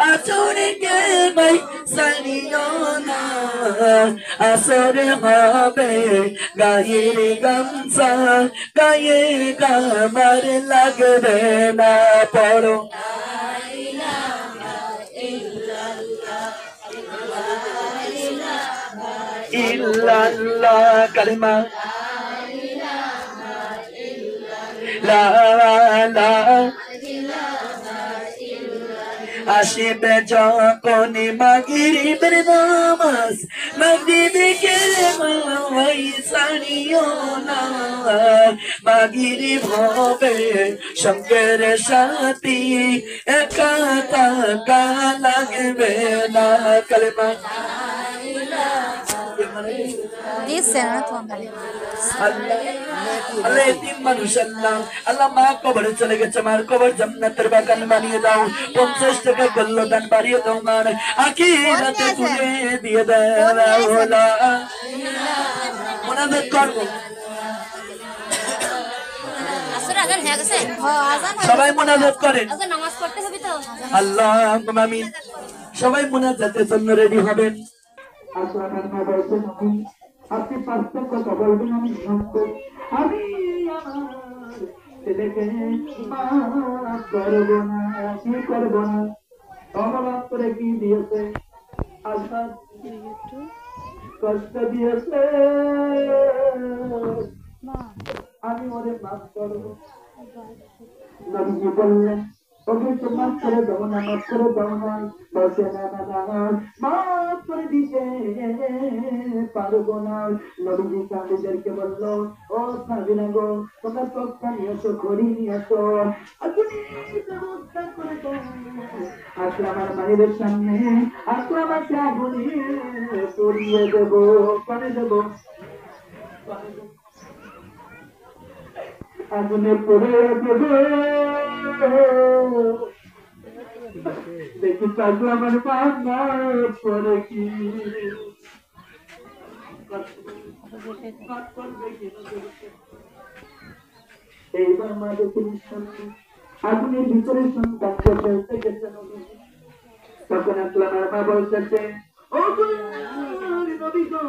আসরে কে ভাই সানিও না আসর হবে গায়ের গামছা গায়ে গামার লাগবে না পড়ো ইল্লাল্লাহ কালিমা লা লা আসিবে যখন মাগরিবের নামাজ মাগরিবকে ভাই সানিও না মাগরিব হবে সঙ্গের সাথী একা থাকা লাগবে না কালেমা দিচ্ছেন না তোমার আল্লাহ এতিম মানুষ আল্লাহ আল্লাহ মা কবরে চলে গেছে মার কবর জান্নাতের বাগান বানিয়ে দাও 50 টাকা গল্ল দান বাড়িয়ে দাও মার আখিরাতে তুলে দিয়ে দাও লা মুনাজাত করব সবাই মুনাজাত করেন নামাজ পড়তে হবে তো আল্লাহুম্মা আমিন সবাই মুনাজাতের জন্য রেডি হবেন আসলাম না বলছেন আপনি পাঁচটা কথা বলবেন আমি শুনবো আমি আমার ছেলেকে মাফ করবো না কি করবো না অবলাপ করে কি দিয়েছে আশা কষ্ট দিয়েছে আমি ওরে মাফ করবো নবীজি বললেন ওকে তোমার করে দেবো না মাফ করে দেবো না বসে না মাফ করে দিতে পারবো না নবীজি সাহাবীদেরকে বললো ও সাহাবীরা গো তোমরা তক্তা নিয়ে এসো খড়ি নিয়ে এসো ব্যবস্থা করে দাও আকরামার মায়ের সামনে আকরামাকে আগুনে পড়িয়ে দেবো করে দেবো আগুনে পড়ে দেবো দেখি তাকে আমার বাবা পরে কি এইবার মা দেখুন আগুনের ভিতরে সন্তান ফেলতে গেছে তখন আসলাম আর মা বলতেছে ও নবী গো